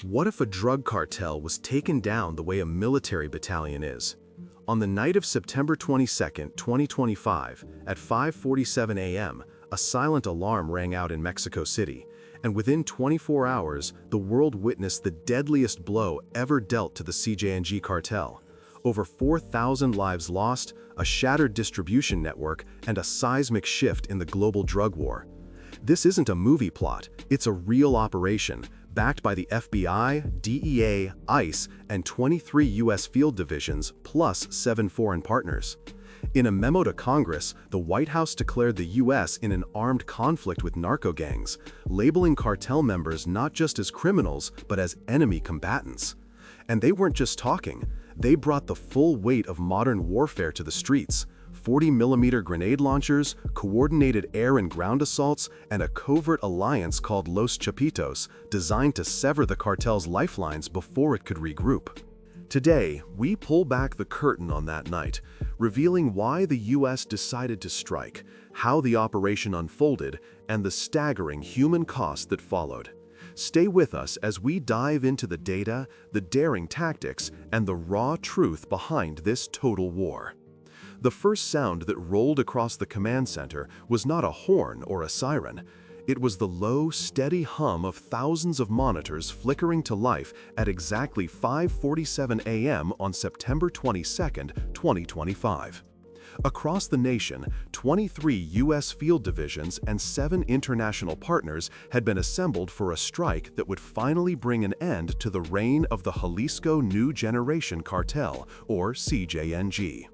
What if a drug cartel was taken down the way a military battalion is? On the night of September 22, 2025, at 5:47 a.m., a silent alarm rang out in Mexico City, and within 24 hours, the world witnessed the deadliest blow ever dealt to the CJNG cartel. Over 4,000 lives lost, a shattered distribution network, and a seismic shift in the global drug war. This isn't a movie plot, it's a real operation, backed by the FBI, DEA, ICE, and 23 U.S. field divisions, plus 7 foreign partners. In a memo to Congress, the White House declared the U.S. in an armed conflict with narco gangs, labeling cartel members not just as criminals, but as enemy combatants. And they weren't just talking, they brought the full weight of modern warfare to the streets. 40mm grenade launchers, coordinated air and ground assaults, and a covert alliance called Los Chapitos, designed to sever the cartel's lifelines before it could regroup. Today, we pull back the curtain on that night, revealing why the U.S. decided to strike, how the operation unfolded, and the staggering human cost that followed. Stay with us as we dive into the data, the daring tactics, and the raw truth behind this total war. The first sound that rolled across the command center was not a horn or a siren. It was the low, steady hum of thousands of monitors flickering to life at exactly 5:47 a.m. on September 22, 2025. Across the nation, 23 U.S. field divisions and 7 international partners had been assembled for a strike that would finally bring an end to the reign of the Jalisco New Generation Cartel, or CJNG.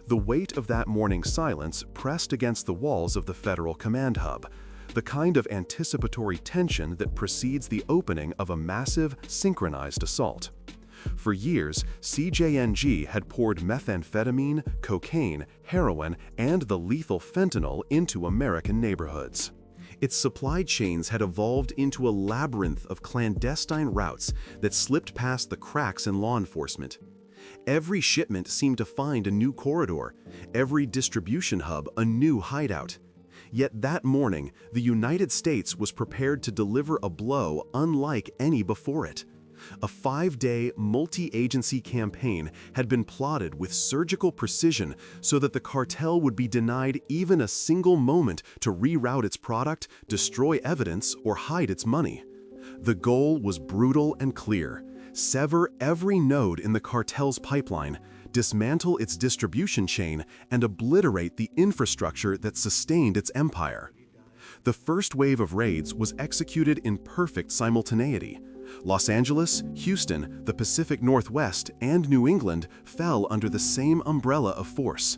The weight of that morning's silence pressed against the walls of the federal command hub, the kind of anticipatory tension that precedes the opening of a massive, synchronized assault. For years, CJNG had poured methamphetamine, cocaine, heroin, and the lethal fentanyl into American neighborhoods. Its supply chains had evolved into a labyrinth of clandestine routes that slipped past the cracks in law enforcement. Every shipment seemed to find a new corridor, every distribution hub a new hideout. Yet that morning, the United States was prepared to deliver a blow unlike any before it. A 5-day, multi-agency campaign had been plotted with surgical precision so that the cartel would be denied even a single moment to reroute its product, destroy evidence, or hide its money. The goal was brutal and clear: sever every node in the cartel's pipeline, dismantle its distribution chain, and obliterate the infrastructure that sustained its empire. The first wave of raids was executed in perfect simultaneity. Los Angeles, Houston, the Pacific Northwest, and New England fell under the same umbrella of force.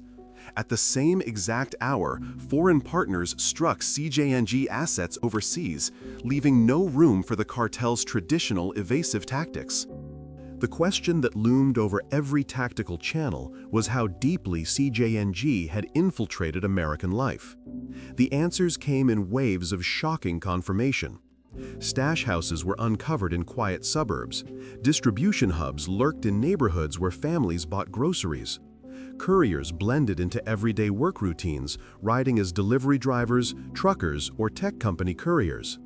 At the same exact hour, foreign partners struck CJNG assets overseas, leaving no room for the cartel's traditional evasive tactics. The question that loomed over every tactical channel was how deeply CJNG had infiltrated American life. The answers came in waves of shocking confirmation. Stash houses were uncovered in quiet suburbs. Distribution hubs lurked in neighborhoods where families bought groceries. Couriers blended into everyday work routines, riding as delivery drivers, truckers, or tech company couriers.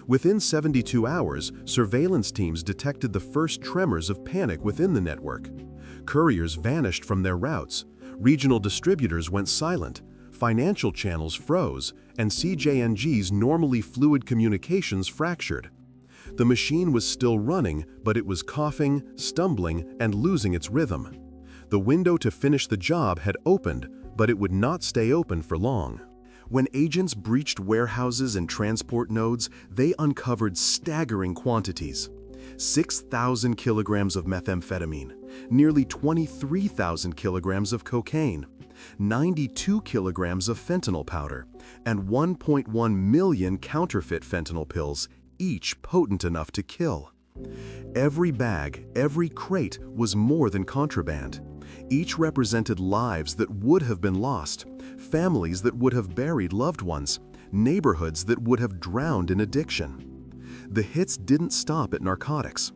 Within 72 hours, surveillance teams detected the first tremors of panic within the network. Couriers vanished from their routes. Regional distributors went silent. Financial channels froze, and CJNG's normally fluid communications fractured. The machine was still running, but it was coughing, stumbling, and losing its rhythm. The window to finish the job had opened, but it would not stay open for long. When agents breached warehouses and transport nodes, they uncovered staggering quantities: 6,000 kilograms of methamphetamine, nearly 23,000 kilograms of cocaine, 92 kilograms of fentanyl powder, and 1.1 million counterfeit fentanyl pills, each potent enough to kill. Every bag, every crate was more than contraband. Each represented lives that would have been lost, families that would have buried loved ones, neighborhoods that would have drowned in addiction. The hits didn't stop at narcotics.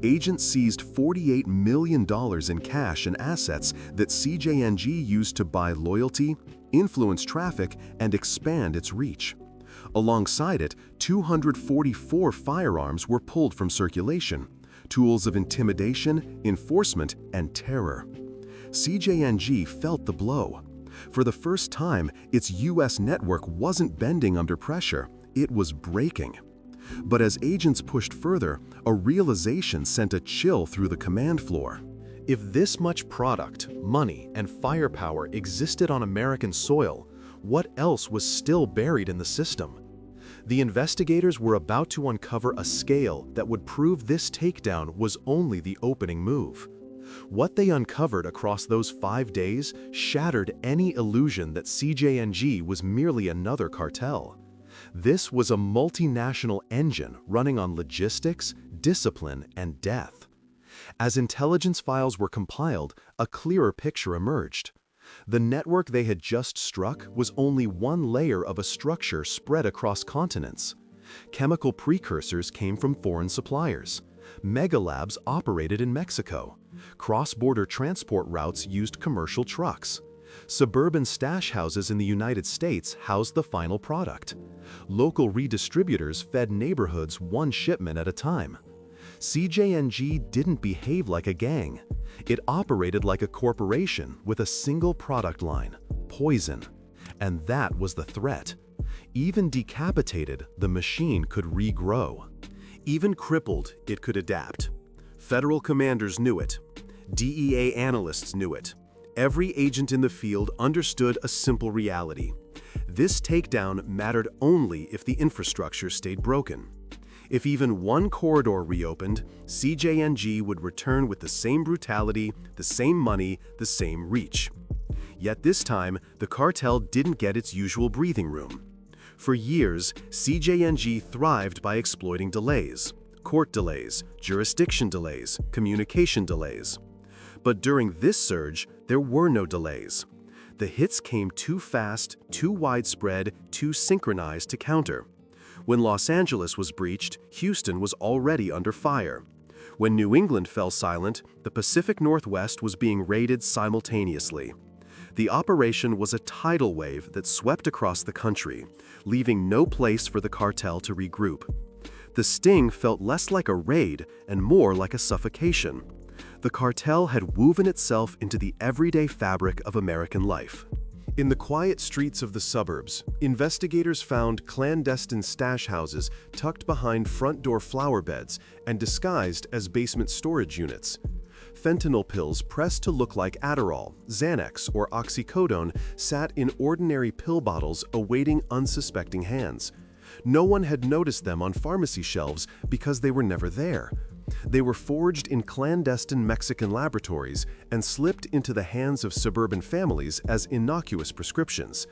Agents seized $48 million in cash and assets that CJNG used to buy loyalty, influence traffic, and expand its reach. Alongside it, 244 firearms were pulled from circulation, tools of intimidation, enforcement, and terror. CJNG felt the blow. For the first time, its U.S. network wasn't bending under pressure, it was breaking. But as agents pushed further, a realization sent a chill through the command floor. If this much product, money, and firepower existed on American soil, what else was still buried in the system? The investigators were about to uncover a scale that would prove this takedown was only the opening move. What they uncovered across those 5 days shattered any illusion that CJNG was merely another cartel. This was a multinational engine running on logistics, discipline, and death. As intelligence files were compiled, a clearer picture emerged. The network they had just struck was only one layer of a structure spread across continents. Chemical precursors came from foreign suppliers. Megalabs operated in Mexico. Cross-border transport routes used commercial trucks. Suburban stash houses in the United States housed the final product. Local redistributors fed neighborhoods one shipment at a time. CJNG didn't behave like a gang. It operated like a corporation with a single product line: poison. And that was the threat. Even decapitated, the machine could regrow. Even crippled, it could adapt. Federal commanders knew it. DEA analysts knew it. Every agent in the field understood a simple reality. This takedown mattered only if the infrastructure stayed broken. If even one corridor reopened, CJNG would return with the same brutality, the same money, the same reach. Yet this time, the cartel didn't get its usual breathing room. For years, CJNG thrived by exploiting delays: court delays, jurisdiction delays, communication delays. But during this surge, there were no delays. The hits came too fast, too widespread, too synchronized to counter. When Los Angeles was breached, Houston was already under fire. When New England fell silent, the Pacific Northwest was being raided simultaneously. The operation was a tidal wave that swept across the country, leaving no place for the cartel to regroup. The sting felt less like a raid and more like a suffocation. The cartel had woven itself into the everyday fabric of American life. In the quiet streets of the suburbs, investigators found clandestine stash houses tucked behind front-door flower beds and disguised as basement storage units. Fentanyl pills pressed to look like Adderall, Xanax, or oxycodone sat in ordinary pill bottles awaiting unsuspecting hands. No one had noticed them on pharmacy shelves because they were never there. They were forged in clandestine Mexican laboratories and slipped into the hands of suburban families as innocuous prescriptions.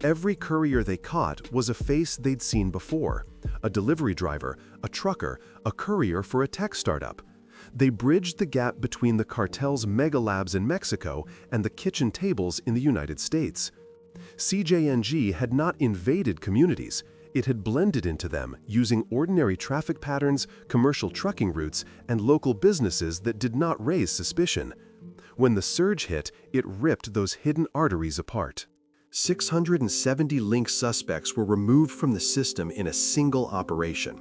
Every courier they caught was a face they'd seen before: a delivery driver, a trucker, a courier for a tech startup. They bridged the gap between the cartel's megalabs in Mexico and the kitchen tables in the United States. CJNG had not invaded communities. It had blended into them, using ordinary traffic patterns, commercial trucking routes, and local businesses that did not raise suspicion. When the surge hit, it ripped those hidden arteries apart. 670 linked suspects were removed from the system in a single operation.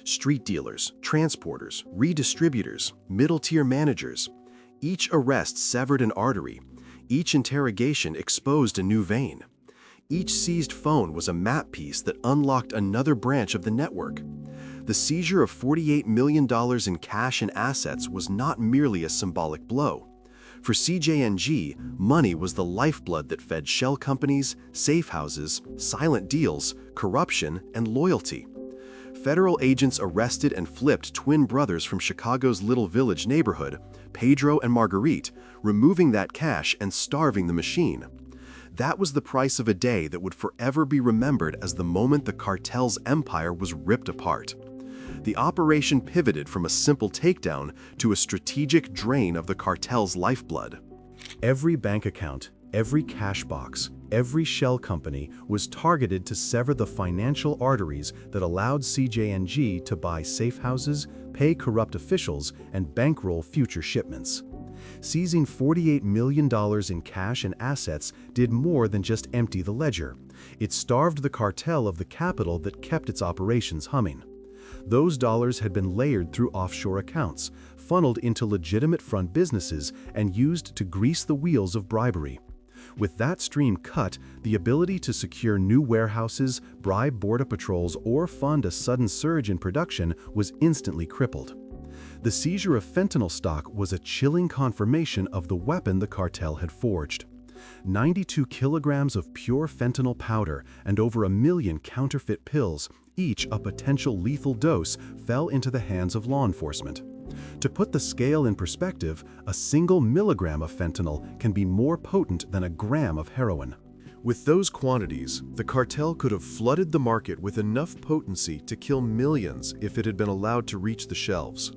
Street dealers, transporters, redistributors, middle-tier managers. Each arrest severed an artery. Each interrogation exposed a new vein. Each seized phone was a map piece that unlocked another branch of the network. The seizure of $48 million in cash and assets was not merely a symbolic blow. For CJNG, money was the lifeblood that fed shell companies, safe houses, silent deals, corruption, and loyalty. Federal agents arrested and flipped twin brothers from Chicago's Little Village neighborhood, Pedro and Marguerite, removing that cash and starving the machine. That was the price of a day that would forever be remembered as the moment the cartel's empire was ripped apart. The operation pivoted from a simple takedown to a strategic drain of the cartel's lifeblood. Every bank account, every cash box, every shell company was targeted to sever the financial arteries that allowed CJNG to buy safe houses, pay corrupt officials, and bankroll future shipments. Seizing $48 million in cash and assets did more than just empty the ledger. It starved the cartel of the capital that kept its operations humming. Those dollars had been layered through offshore accounts, funneled into legitimate front businesses, and used to grease the wheels of bribery. With that stream cut, the ability to secure new warehouses, bribe border patrols, or fund a sudden surge in production was instantly crippled. The seizure of fentanyl stock was a chilling confirmation of the weapon the cartel had forged. 92 kilograms of pure fentanyl powder and over 1 million counterfeit pills, each a potential lethal dose, fell into the hands of law enforcement. To put the scale in perspective, a single milligram of fentanyl can be more potent than a gram of heroin. With those quantities, the cartel could have flooded the market with enough potency to kill millions if it had been allowed to reach the shelves.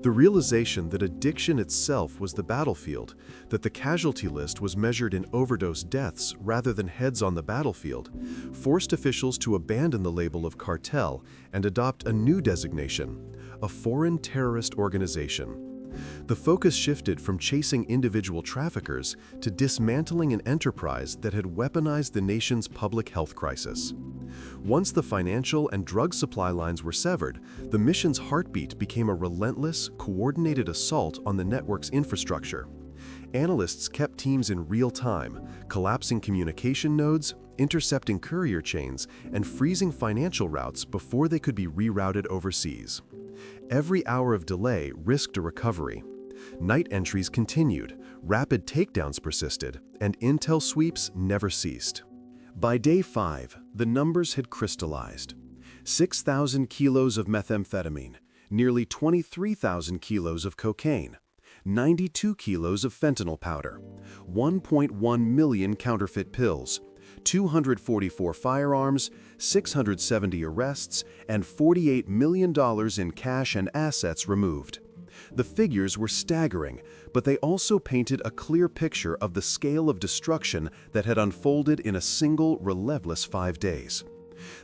The realization that addiction itself was the battlefield, that the casualty list was measured in overdose deaths rather than heads on the battlefield, forced officials to abandon the label of cartel and adopt a new designation, a foreign terrorist organization. The focus shifted from chasing individual traffickers to dismantling an enterprise that had weaponized the nation's public health crisis. Once the financial and drug supply lines were severed, the mission's heartbeat became a relentless, coordinated assault on the network's infrastructure. Analysts kept teams in real time, collapsing communication nodes, intercepting courier chains, and freezing financial routes before they could be rerouted overseas. Every hour of delay risked a recovery. Night entries continued, rapid takedowns persisted, and intel sweeps never ceased. By day 5, the numbers had crystallized. 6,000 kilos of methamphetamine, nearly 23,000 kilos of cocaine, 92 kilos of fentanyl powder, 1.1 million counterfeit pills, 244 firearms, 670 arrests, and $48 million in cash and assets removed. The figures were staggering, but they also painted a clear picture of the scale of destruction that had unfolded in a single, relentless 5 days.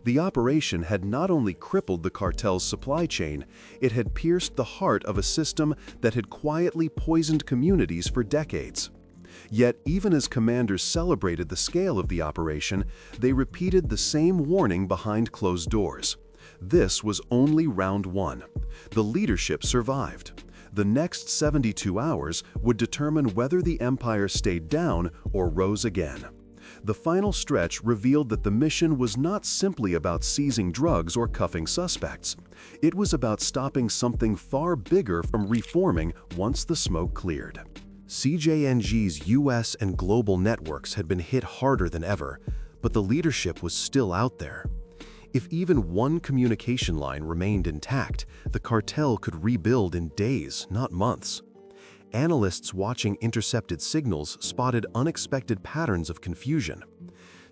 The operation had not only crippled the cartel's supply chain, it had pierced the heart of a system that had quietly poisoned communities for decades. Yet, even as commanders celebrated the scale of the operation, they repeated the same warning behind closed doors. This was only round 1. The leadership survived. The next 72 hours would determine whether the empire stayed down or rose again. The final stretch revealed that the mission was not simply about seizing drugs or cuffing suspects. It was about stopping something far bigger from reforming once the smoke cleared. CJNG's US and global networks had been hit harder than ever, but the leadership was still out there. If even one communication line remained intact, the cartel could rebuild in days, not months. Analysts watching intercepted signals spotted unexpected patterns of confusion.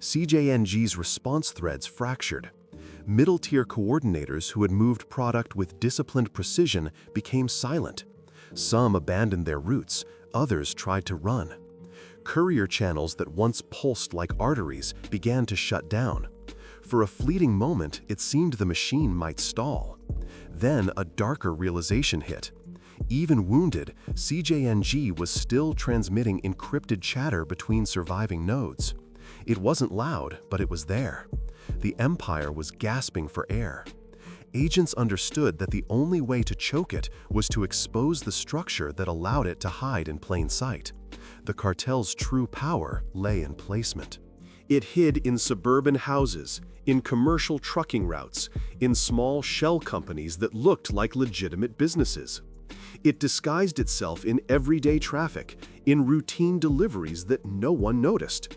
CJNG's response threads fractured. Middle-tier coordinators who had moved product with disciplined precision became silent. Some abandoned their routes, others tried to run. Courier channels that once pulsed like arteries began to shut down. For a fleeting moment, it seemed the machine might stall. Then a darker realization hit. Even wounded, CJNG was still transmitting encrypted chatter between surviving nodes. It wasn't loud, but it was there. The empire was gasping for air. Agents understood that the only way to choke it was to expose the structure that allowed it to hide in plain sight. The cartel's true power lay in placement. It hid in suburban houses, in commercial trucking routes, in small shell companies that looked like legitimate businesses. It disguised itself in everyday traffic, in routine deliveries that no one noticed.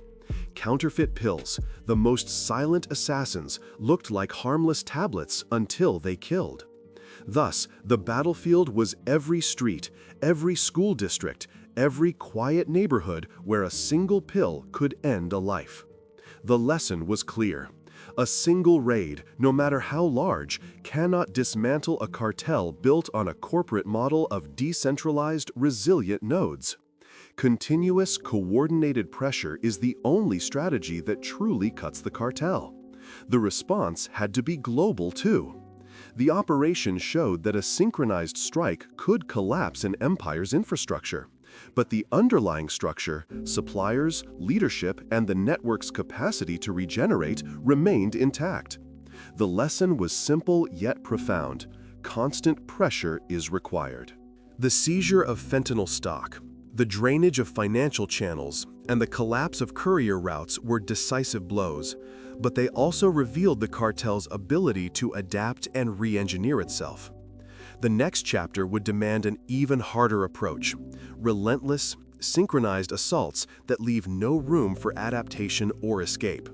Counterfeit pills, the most silent assassins, looked like harmless tablets until they killed. Thus, the battlefield was every street, every school district, every quiet neighborhood where a single pill could end a life. The lesson was clear. A single raid, no matter how large, cannot dismantle a cartel built on a corporate model of decentralized, resilient nodes. Continuous, coordinated pressure is the only strategy that truly cuts the cartel. The response had to be global, too. The operation showed that a synchronized strike could collapse an empire's infrastructure. But the underlying structure, suppliers, leadership, and the network's capacity to regenerate remained intact. The lesson was simple yet profound. Constant pressure is required. The seizure of fentanyl stock, the drainage of financial channels, and the collapse of courier routes were decisive blows, but they also revealed the cartel's ability to adapt and re-engineer itself. The next chapter would demand an even harder approach: relentless, synchronized assaults that leave no room for adaptation or escape.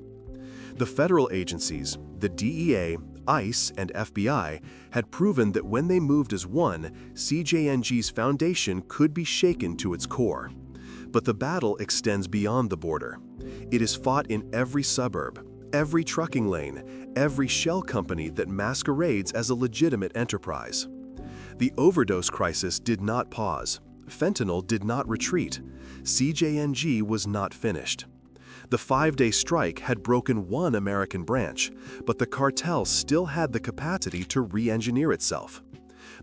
The federal agencies, the DEA, ICE, and FBI, had proven that when they moved as one, CJNG's foundation could be shaken to its core. But the battle extends beyond the border. It is fought in every suburb, every trucking lane, every shell company that masquerades as a legitimate enterprise. The overdose crisis did not pause. Fentanyl did not retreat. CJNG was not finished. The 5-day strike had broken one American branch, but the cartel still had the capacity to re-engineer itself.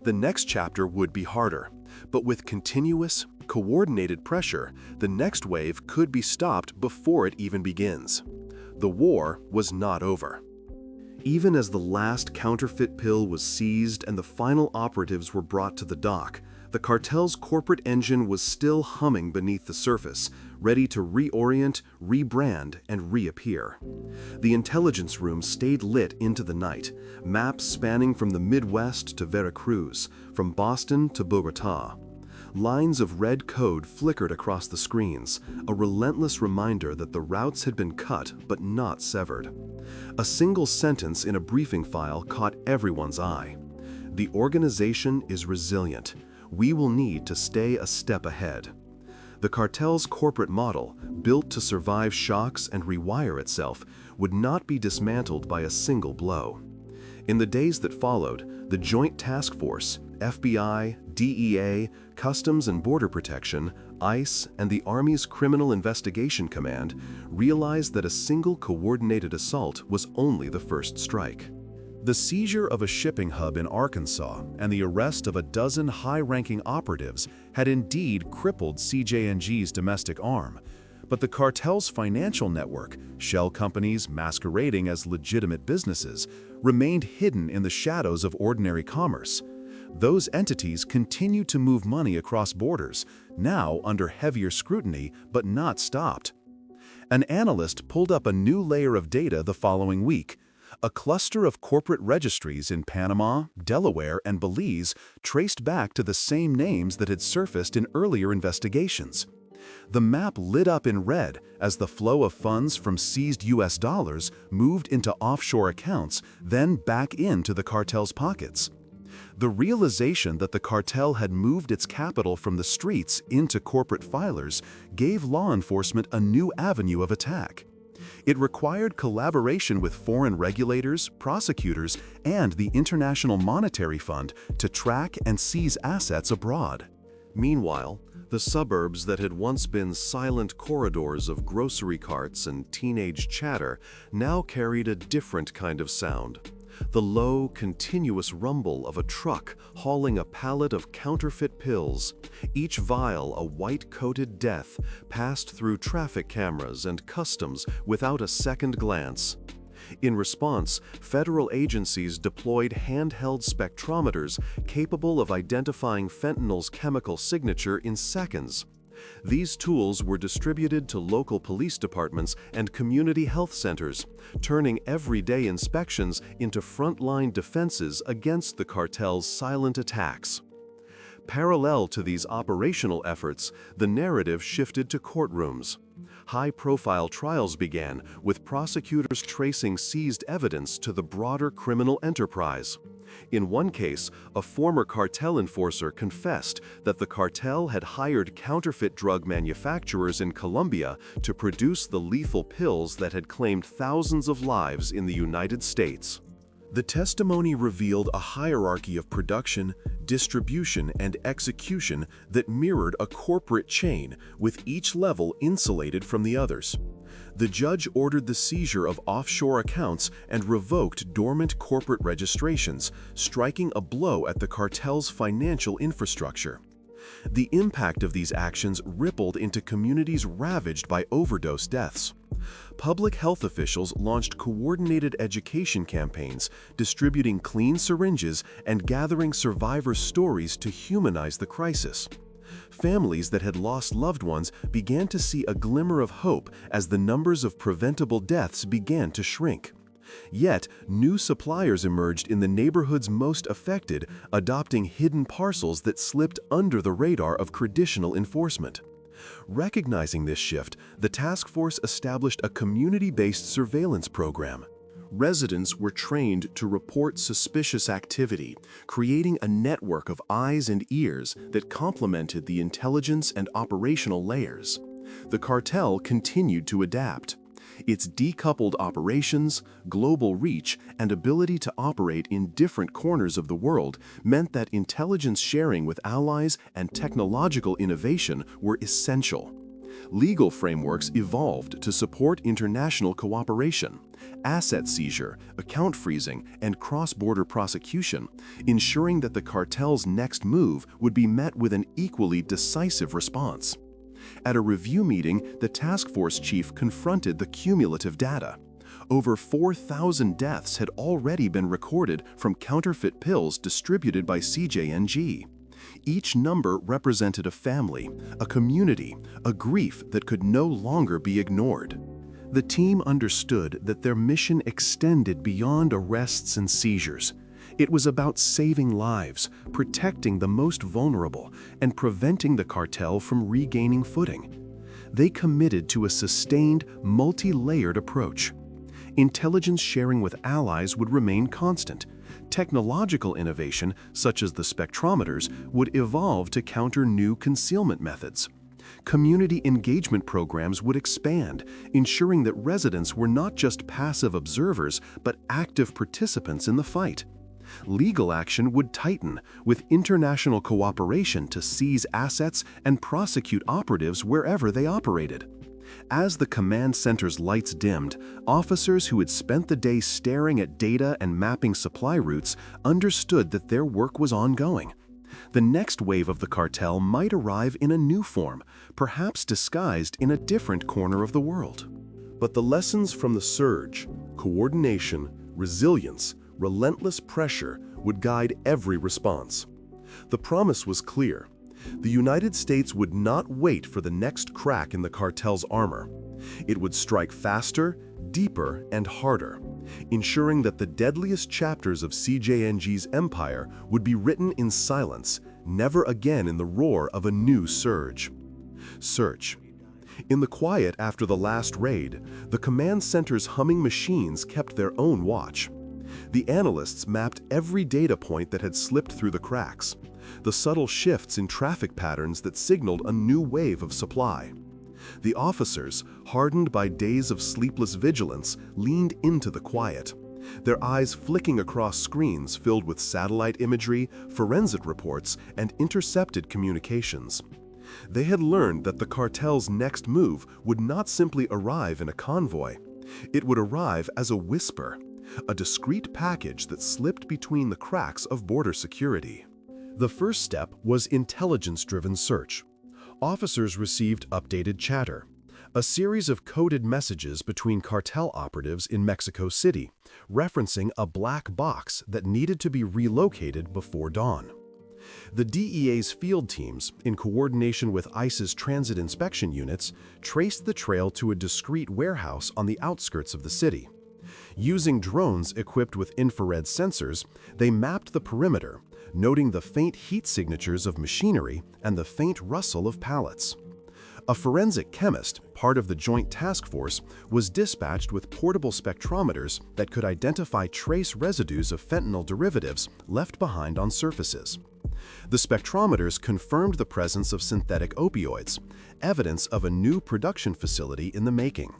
The next chapter would be harder, but with continuous, coordinated pressure, the next wave could be stopped before it even begins. The war was not over. Even as the last counterfeit pill was seized and the final operatives were brought to the dock, the cartel's corporate engine was still humming beneath the surface, ready to reorient, rebrand, and reappear. The intelligence room stayed lit into the night, maps spanning from the Midwest to Veracruz, from Boston to Bogotá. Lines of red code flickered across the screens, a relentless reminder that the routes had been cut but not severed. A single sentence in a briefing file caught everyone's eye. "The organization is resilient. We will need to stay a step ahead." The cartel's corporate model, built to survive shocks and rewire itself, would not be dismantled by a single blow. In the days that followed, the Joint Task Force, FBI, DEA, Customs and Border Protection, ICE, and the Army's Criminal Investigation Command realized that a single coordinated assault was only the first strike. The seizure of a shipping hub in Arkansas and the arrest of a dozen high-ranking operatives had indeed crippled CJNG's domestic arm, but the cartel's financial network, shell companies masquerading as legitimate businesses, remained hidden in the shadows of ordinary commerce. Those entities continued to move money across borders, now under heavier scrutiny, but not stopped. An analyst pulled up a new layer of data the following week. A cluster of corporate registries in Panama, Delaware, and Belize traced back to the same names that had surfaced in earlier investigations. The map lit up in red as the flow of funds from seized US dollars moved into offshore accounts, then back into the cartel's pockets. The realization that the cartel had moved its capital from the streets into corporate filers gave law enforcement a new avenue of attack. It required collaboration with foreign regulators, prosecutors, and the International Monetary Fund to track and seize assets abroad. Meanwhile, the suburbs that had once been silent corridors of grocery carts and teenage chatter now carried a different kind of sound. The low, continuous rumble of a truck hauling a pallet of counterfeit pills, each vial a white-coated death, passed through traffic cameras and customs without a second glance. In response, federal agencies deployed handheld spectrometers capable of identifying fentanyl's chemical signature in seconds. These tools were distributed to local police departments and community health centers, turning everyday inspections into frontline defenses against the cartel's silent attacks. Parallel to these operational efforts, the narrative shifted to courtrooms. High-profile trials began, with prosecutors tracing seized evidence to the broader criminal enterprise. In one case, a former cartel enforcer confessed that the cartel had hired counterfeit drug manufacturers in Colombia to produce the lethal pills that had claimed thousands of lives in the United States. The testimony revealed a hierarchy of production, distribution, and execution that mirrored a corporate chain, with each level insulated from the others. The judge ordered the seizure of offshore accounts and revoked dormant corporate registrations, striking a blow at the cartel's financial infrastructure. The impact of these actions rippled into communities ravaged by overdose deaths. Public health officials launched coordinated education campaigns, distributing clean syringes and gathering survivors' stories to humanize the crisis. Families that had lost loved ones began to see a glimmer of hope as the numbers of preventable deaths began to shrink. Yet, new suppliers emerged in the neighborhoods most affected, adopting hidden parcels that slipped under the radar of traditional enforcement. Recognizing this shift, the task force established a community-based surveillance program. Residents were trained to report suspicious activity, creating a network of eyes and ears that complemented the intelligence and operational layers. The cartel continued to adapt. Its decoupled operations, global reach, and ability to operate in different corners of the world meant that intelligence sharing with allies and technological innovation were essential. Legal frameworks evolved to support international cooperation, asset seizure, account freezing, and cross-border prosecution, ensuring that the cartel's next move would be met with an equally decisive response. At a review meeting, the task force chief confronted the cumulative data. Over 4,000 deaths had already been recorded from counterfeit pills distributed by CJNG. Each number represented a family, a community, a grief that could no longer be ignored. The team understood that their mission extended beyond arrests and seizures. It was about saving lives, protecting the most vulnerable, and preventing the cartel from regaining footing. They committed to a sustained, multi-layered approach. Intelligence sharing with allies would remain constant. Technological innovation, such as the spectrometers, would evolve to counter new concealment methods. Community engagement programs would expand, ensuring that residents were not just passive observers, but active participants in the fight. Legal action would tighten, with international cooperation to seize assets and prosecute operatives wherever they operated. As the command center's lights dimmed, officers who had spent the day staring at data and mapping supply routes understood that their work was ongoing. The next wave of the cartel might arrive in a new form, perhaps disguised in a different corner of the world. But the lessons from the surge, coordination, resilience, relentless pressure would guide every response. The promise was clear. The United States would not wait for the next crack in the cartel's armor. It would strike faster, deeper, and harder, ensuring that the deadliest chapters of CJNG's empire would be written in silence, never again in the roar of a new surge. Search. In the quiet after the last raid, the command center's humming machines kept their own watch. The analysts mapped every data point that had slipped through the cracks, the subtle shifts in traffic patterns that signaled a new wave of supply. The officers, hardened by days of sleepless vigilance, leaned into the quiet, their eyes flicking across screens filled with satellite imagery, forensic reports, and intercepted communications. They had learned that the cartel's next move would not simply arrive in a convoy. It would arrive as a whisper, a discreet package that slipped between the cracks of border security. The first step was intelligence-driven search. Officers received updated chatter, a series of coded messages between cartel operatives in Mexico City, referencing a black box that needed to be relocated before dawn. The DEA's field teams, in coordination with ICE's transit inspection units, traced the trail to a discreet warehouse on the outskirts of the city. Using drones equipped with infrared sensors, they mapped the perimeter, noting the faint heat signatures of machinery and the faint rustle of pallets. A forensic chemist, part of the Joint Task Force, was dispatched with portable spectrometers that could identify trace residues of fentanyl derivatives left behind on surfaces. The spectrometers confirmed the presence of synthetic opioids, evidence of a new production facility in the making.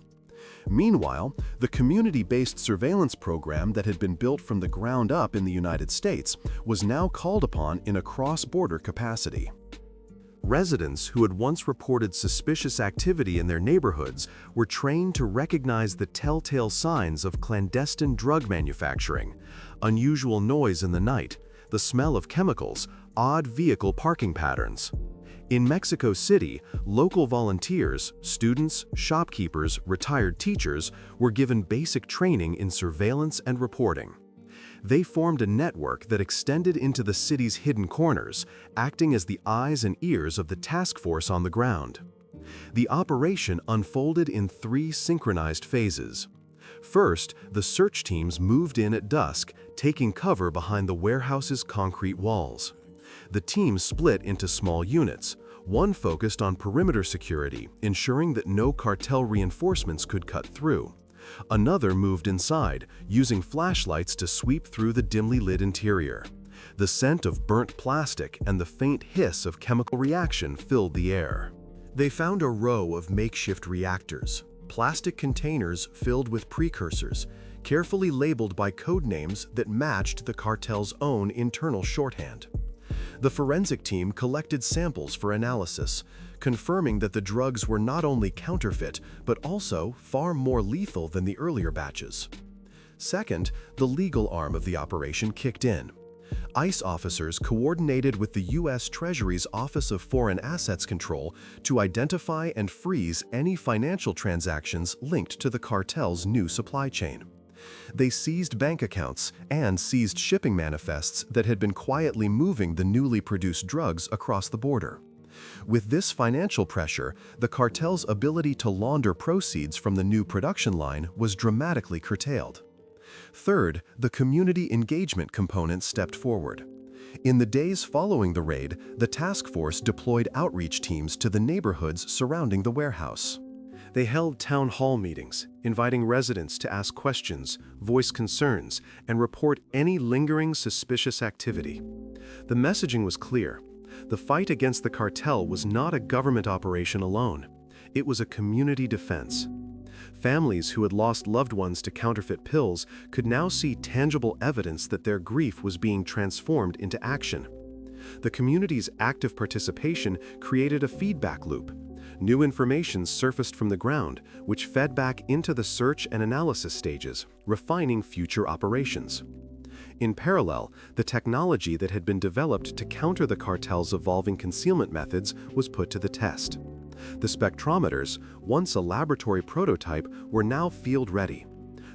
Meanwhile, the community-based surveillance program that had been built from the ground up in the United States was now called upon in a cross-border capacity. Residents who had once reported suspicious activity in their neighborhoods were trained to recognize the telltale signs of clandestine drug manufacturing, unusual noise in the night, the smell of chemicals, odd vehicle parking patterns. In Mexico City, local volunteers, students, shopkeepers, retired teachers were given basic training in surveillance and reporting. They formed a network that extended into the city's hidden corners, acting as the eyes and ears of the task force on the ground. The operation unfolded in 3 synchronized phases. First, the search teams moved in at dusk, taking cover behind the warehouse's concrete walls. The team split into small units. One focused on perimeter security, ensuring that no cartel reinforcements could cut through. Another moved inside, using flashlights to sweep through the dimly lit interior. The scent of burnt plastic and the faint hiss of chemical reaction filled the air. They found a row of makeshift reactors, plastic containers filled with precursors, carefully labeled by code names that matched the cartel's own internal shorthand. The forensic team collected samples for analysis, confirming that the drugs were not only counterfeit, but also far more lethal than the earlier batches. Second, the legal arm of the operation kicked in. ICE officers coordinated with the U.S. Treasury's Office of Foreign Assets Control to identify and freeze any financial transactions linked to the cartel's new supply chain. They seized bank accounts and seized shipping manifests that had been quietly moving the newly produced drugs across the border. With this financial pressure, the cartel's ability to launder proceeds from the new production line was dramatically curtailed. Third, the community engagement component stepped forward. In the days following the raid, the task force deployed outreach teams to the neighborhoods surrounding the warehouse. They held town hall meetings, inviting residents to ask questions, voice concerns, and report any lingering suspicious activity. The messaging was clear. The fight against the cartel was not a government operation alone. It was a community defense. Families who had lost loved ones to counterfeit pills could now see tangible evidence that their grief was being transformed into action. The community's active participation created a feedback loop. New information surfaced from the ground, which fed back into the search and analysis stages, refining future operations. In parallel, the technology that had been developed to counter the cartel's evolving concealment methods was put to the test. The spectrometers, once a laboratory prototype, were now field-ready.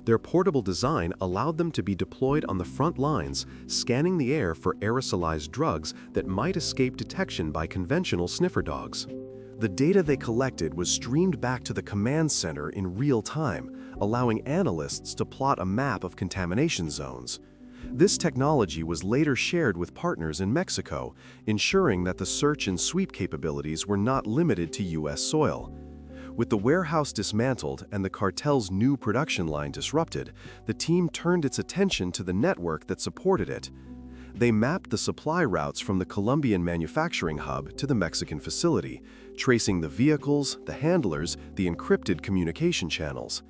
Their portable design allowed them to be deployed on the front lines, scanning the air for aerosolized drugs that might escape detection by conventional sniffer dogs. The data they collected was streamed back to the command center in real time, allowing analysts to plot a map of contamination zones. This technology was later shared with partners in Mexico, ensuring that the search and sweep capabilities were not limited to U.S. soil. With the warehouse dismantled and the cartel's new production line disrupted, the team turned its attention to the network that supported it. They mapped the supply routes from the Colombian manufacturing hub to the Mexican facility, tracing the vehicles, the handlers, the encrypted communication channels.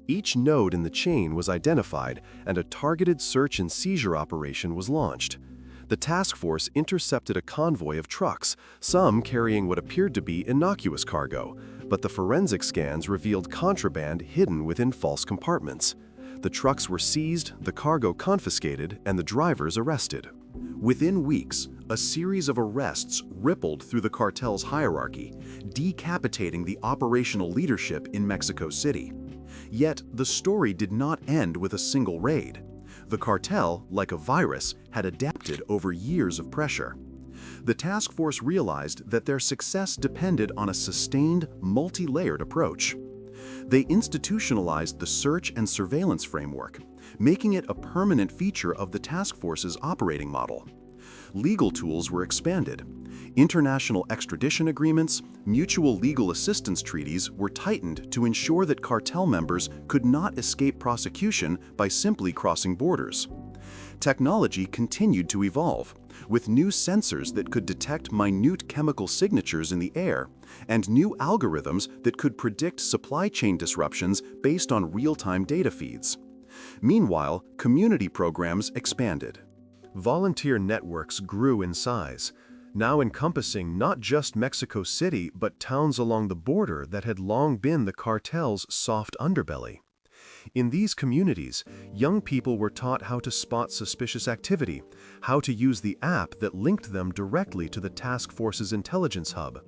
Each node in the chain was identified, and a targeted search and seizure operation was launched. The task force intercepted a convoy of trucks, some carrying what appeared to be innocuous cargo, but the forensic scans revealed contraband hidden within false compartments. The trucks were seized, the cargo confiscated, and the drivers arrested. Within weeks, a series of arrests rippled through the cartel's hierarchy, decapitating the operational leadership in Mexico City. Yet, the story did not end with a single raid. The cartel, like a virus, had adapted over years of pressure. The task force realized that their success depended on a sustained, multi-layered approach. They institutionalized the search and surveillance framework, making it a permanent feature of the task force's operating model. Legal tools were expanded. International extradition agreements, mutual legal assistance treaties were tightened to ensure that cartel members could not escape prosecution by simply crossing borders. Technology continued to evolve, with new sensors that could detect minute chemical signatures in the air, and new algorithms that could predict supply chain disruptions based on real-time data feeds. Meanwhile, community programs expanded. Volunteer networks grew in size, now encompassing not just Mexico City but towns along the border that had long been the cartel's soft underbelly. In these communities, young people were taught how to spot suspicious activity, how to use the app that linked them directly to the task force's intelligence hub.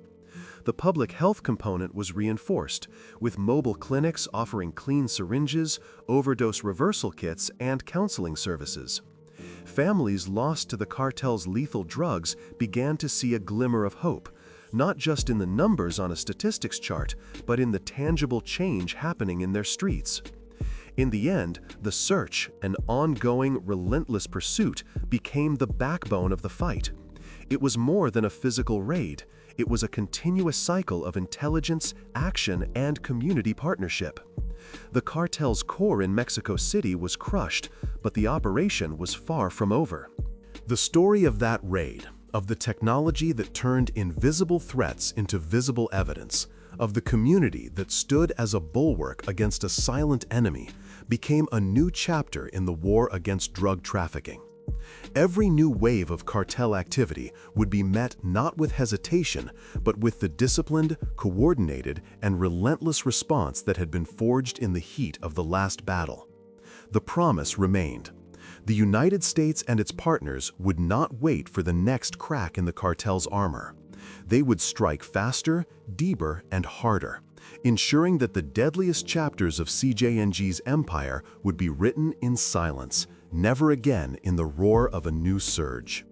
The public health component was reinforced, with mobile clinics offering clean syringes, overdose reversal kits, and counseling services. Families lost to the cartel's lethal drugs began to see a glimmer of hope, not just in the numbers on a statistics chart, but in the tangible change happening in their streets. In the end, the search, an ongoing, relentless pursuit, became the backbone of the fight. It was more than a physical raid. It was a continuous cycle of intelligence, action, and community partnership. The cartel's core in Mexico City was crushed, but the operation was far from over. The story of that raid, of the technology that turned invisible threats into visible evidence, of the community that stood as a bulwark against a silent enemy, became a new chapter in the war against drug trafficking. Every new wave of cartel activity would be met not with hesitation, but with the disciplined, coordinated, and relentless response that had been forged in the heat of the last battle. The promise remained. The United States and its partners would not wait for the next crack in the cartel's armor. They would strike faster, deeper, and harder, ensuring that the deadliest chapters of CJNG's empire would be written in silence, never again in the roar of a new surge.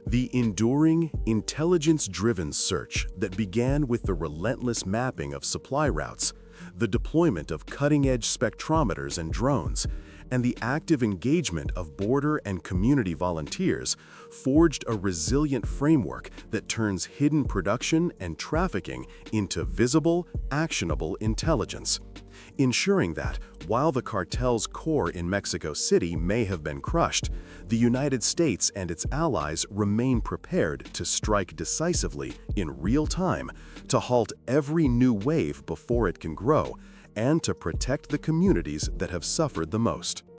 The enduring, intelligence-driven search that began with the relentless mapping of supply routes, the deployment of cutting-edge spectrometers and drones, and the active engagement of border and community volunteers forged a resilient framework that turns hidden production and trafficking into visible, actionable intelligence, ensuring that, while the cartel's core in Mexico City may have been crushed, the United States and its allies remain prepared to strike decisively in real time, to halt every new wave before it can grow, and to protect the communities that have suffered the most.